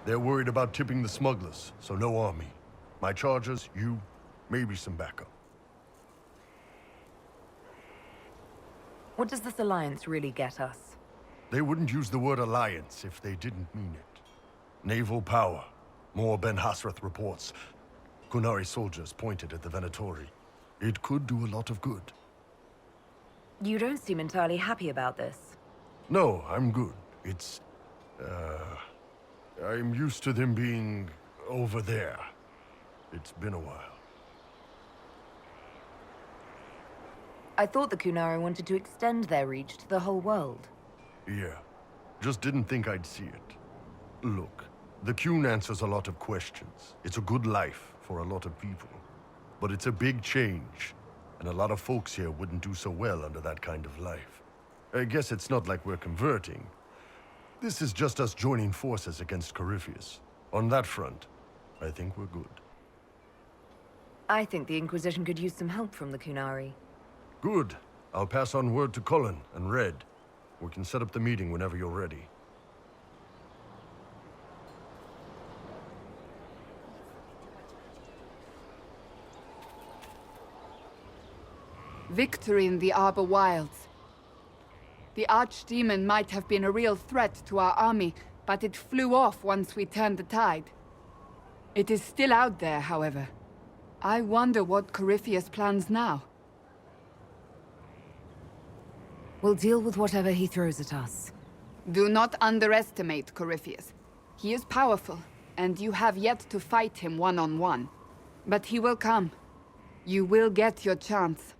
They're worried about tipping the smugglers, so no army. My chargers, you, maybe some backup. What does this alliance really get us? They wouldn't use the word alliance if they didn't mean it. Naval power. More Ben Hasrath reports. Qunari soldiers pointed at the Venatori. It could do a lot of good. You don't seem entirely happy about this. No, I'm good. It's... I'm used to them being over there. It's been a while. I thought the Qunari wanted to extend their reach to the whole world. Yeah. Just didn't think I'd see it. Look, the Qun answers a lot of questions. It's a good life for a lot of people. But it's a big change, and a lot of folks here wouldn't do so well under that kind of life. I guess it's not like we're converting. This is just us joining forces against Corypheus. On that front, I think we're good. I think the Inquisition could use some help from the Qunari. Good. I'll pass on word to Cullen and Red. We can set up the meeting whenever you're ready. Victory in the Arbor Wilds. The Archdemon might have been a real threat to our army, but it flew off once we turned the tide. It is still out there, however. I wonder what Corypheus plans now. We'll deal with whatever he throws at us. Do not underestimate Corypheus. He is powerful, and you have yet to fight him one-on-one. But he will come. You will get your chance.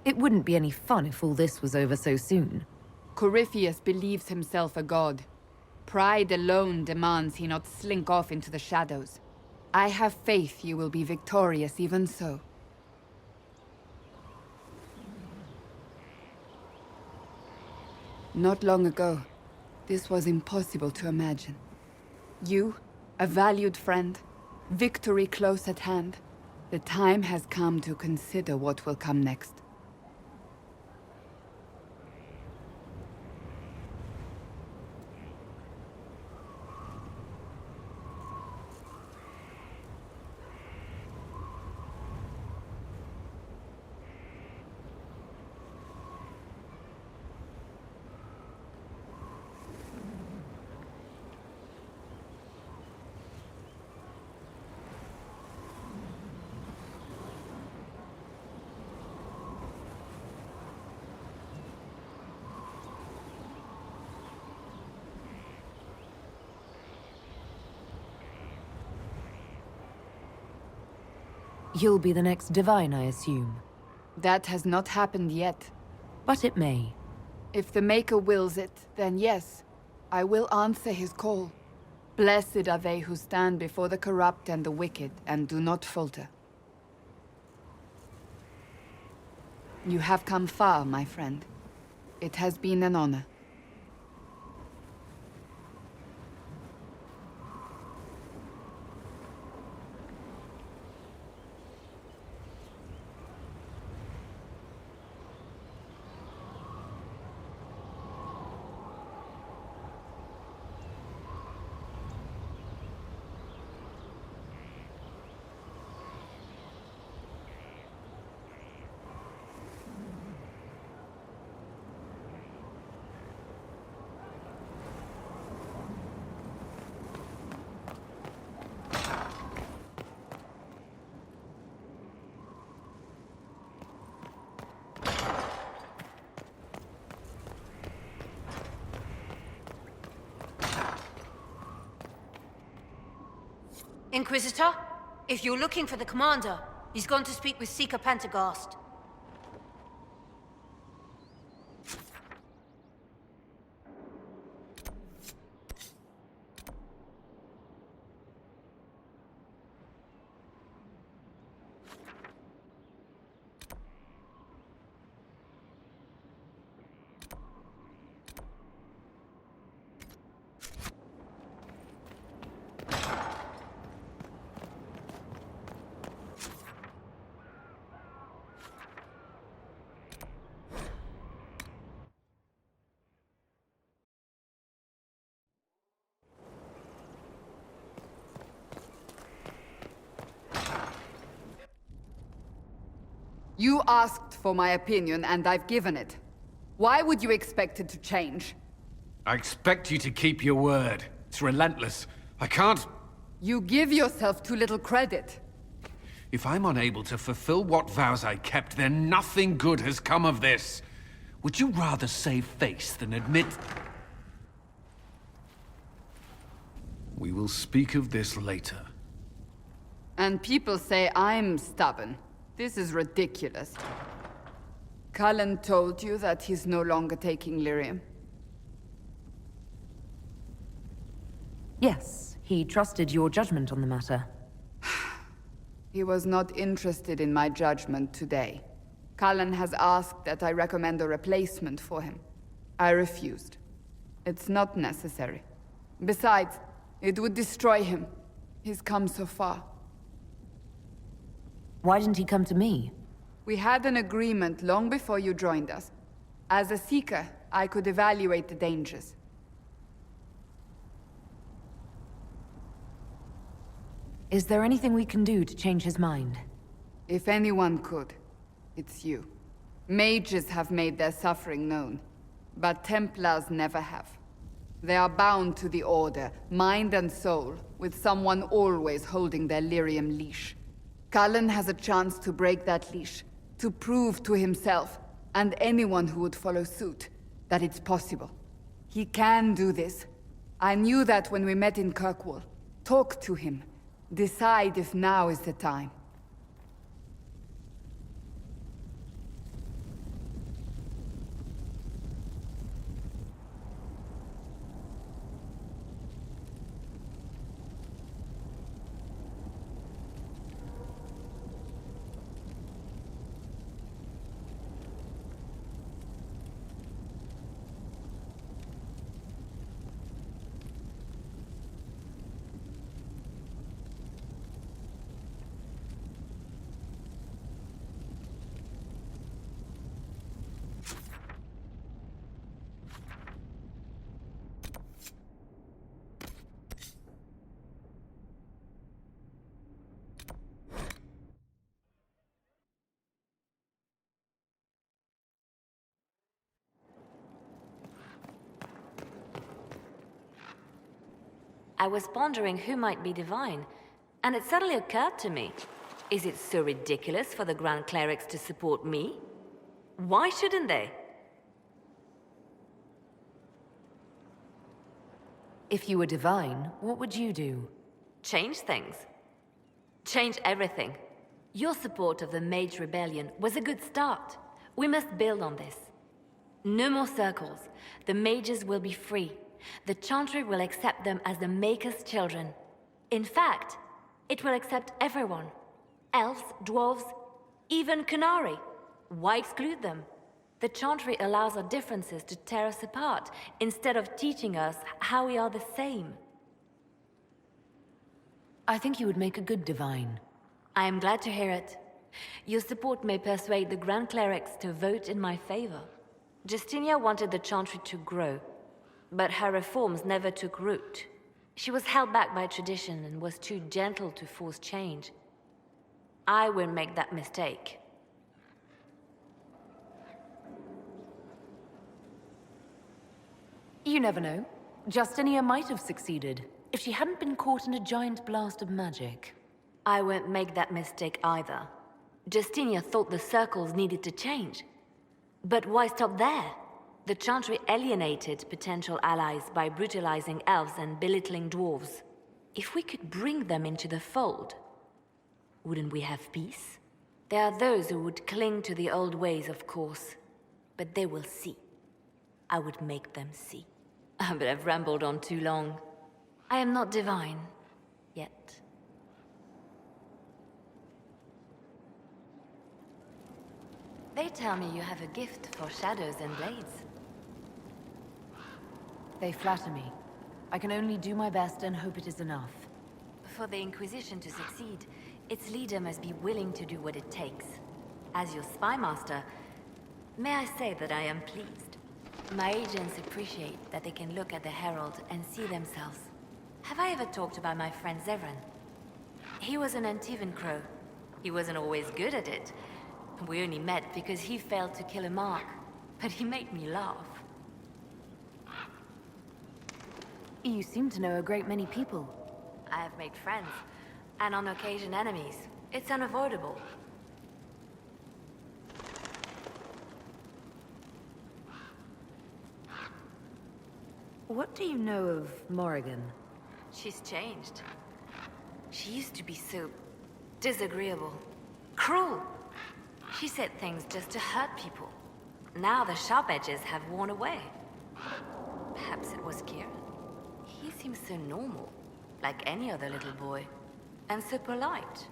It wouldn't be any fun if all this was over so soon. Corypheus believes himself a god. Pride alone demands he not slink off into the shadows. I have faith you will be victorious even so. Not long ago, this was impossible to imagine. You, a valued friend, victory close at hand. The time has come to consider what will come next. You'll be the next Divine, I assume. That has not happened yet. But it may. If the Maker wills it, then yes, I will answer his call. Blessed are they who stand before the corrupt and the wicked, and do not falter. You have come far, my friend. It has been an honor. Inquisitor, if you're looking for the commander, he's gone to speak with Seeker Pentagast. You asked for my opinion, and I've given it. Why would you expect it to change? I expect you to keep your word. It's relentless. I can't... You give yourself too little credit. If I'm unable to fulfill what vows I kept, then nothing good has come of this. Would you rather save face than admit... We will speak of this later. And people say I'm stubborn. This is ridiculous. Cullen told you that he's no longer taking lyrium? Yes, he trusted your judgment on the matter. He was not interested in my judgment today. Cullen has asked that I recommend a replacement for him. I refused. It's not necessary. Besides, it would destroy him. He's come so far. Why didn't he come to me? We had an agreement long before you joined us. As a Seeker, I could evaluate the dangers. Is there anything we can do to change his mind? If anyone could, it's you. Mages have made their suffering known, but Templars never have. They are bound to the Order, mind and soul, with someone always holding their lyrium leash. Cullen has a chance to break that leash, to prove to himself, and anyone who would follow suit, that it's possible. He can do this. I knew that when we met in Kirkwall. Talk to him. Decide if now is the time. I was pondering who might be divine, and it suddenly occurred to me. Is it so ridiculous for the Grand Clerics to support me? Why shouldn't they? If you were divine, what would you do? Change things. Change everything. Your support of the Mage Rebellion was a good start. We must build on this. No more circles. The mages will be free. The Chantry will accept them as the Maker's children. In fact, it will accept everyone. Elves, dwarves, even Qunari. Why exclude them? The Chantry allows our differences to tear us apart, instead of teaching us how we are the same. I think you would make a good divine. I am glad to hear it. Your support may persuade the Grand Clerics to vote in my favor. Justinia wanted the Chantry to grow, but her reforms never took root. She was held back by tradition and was too gentle to force change. I won't make that mistake. You never know. Justinia might have succeeded, if she hadn't been caught in a giant blast of magic. I won't make that mistake either. Justinia thought the circles needed to change. But why stop there? The Chantry alienated potential allies by brutalizing elves and belittling dwarves. If we could bring them into the fold, wouldn't we have peace? There are those who would cling to the old ways, of course. But they will see. I would make them see. But I've rambled on too long. I am not divine. Yet. They tell me you have a gift for shadows and blades. They flatter me. I can only do my best and hope it is enough. For the Inquisition to succeed, its leader must be willing to do what it takes. As your spy master, may I say that I am pleased. My agents appreciate that they can look at the Herald and see themselves. Have I ever talked about my friend Zevran? He was an Antivan crow. He wasn't always good at it, We only met because he failed to kill a mark, but he made me laugh. You seem to know a great many people. I have made friends, and on occasion enemies. It's unavoidable. What do you know of Morrigan? She's changed. She used to be so disagreeable, cruel. She said things just to hurt people. Now the sharp edges have worn away. Perhaps it was Kieran. He seems so normal, like any other little boy. And so polite.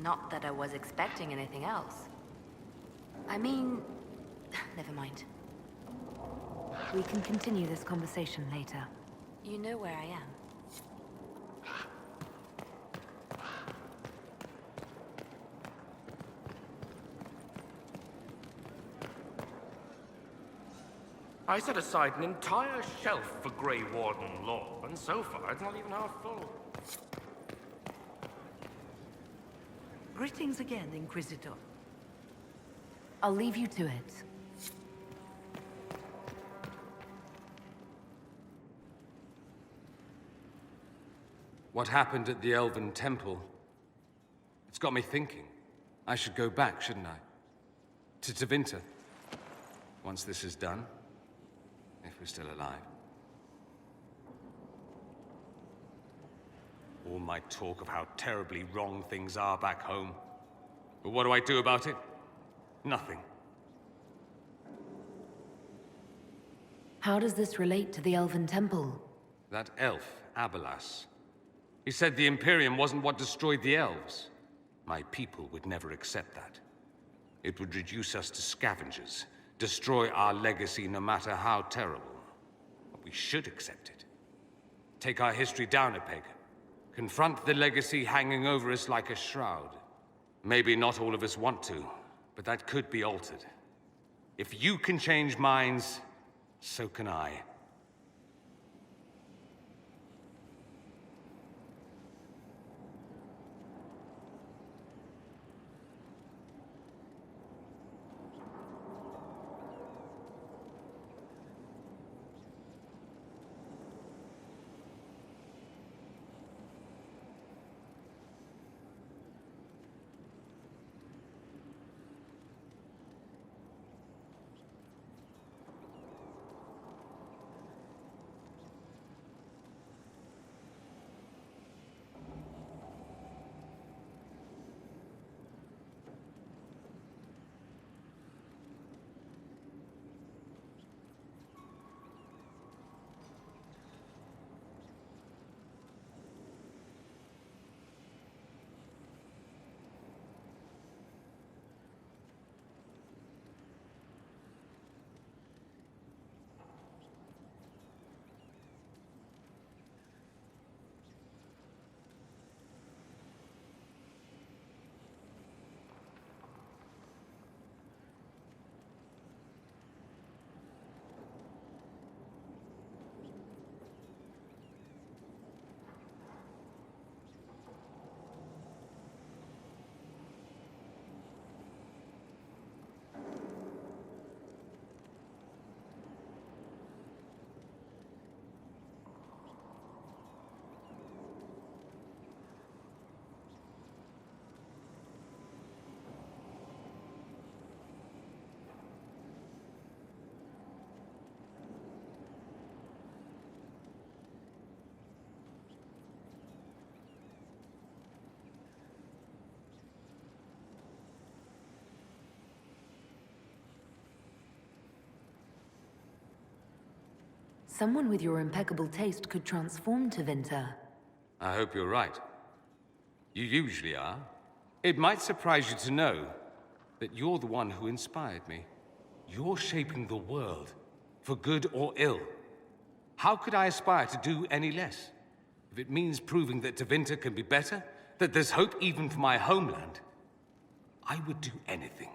Not that I was expecting anything else. I mean... never mind. We can continue this conversation later. You know where I am. I set aside an entire shelf for Grey Warden lore, and so far it's not even half full. Greetings again, Inquisitor. I'll leave you to it. What happened at the Elven Temple? It's got me thinking. I should go back, shouldn't I? To Tevinter. Once this is done. If we're still alive. All my talk of how terribly wrong things are back home. But what do I do about it? Nothing. How does this relate to the Elven Temple? That elf, Abelas. He said the Imperium wasn't what destroyed the elves. My people would never accept that. It would reduce us to scavengers, destroy our legacy no matter how terrible. But we should accept it. Take our history down a peg. Confront the legacy hanging over us like a shroud. Maybe not all of us want to, but that could be altered. If you can change minds, so can I. Someone with your impeccable taste could transform Tevinter. I hope you're right. You usually are. It might surprise you to know that you're the one who inspired me. You're shaping the world, for good or ill. How could I aspire to do any less? If it means proving that Tevinter can be better, that there's hope even for my homeland, I would do anything.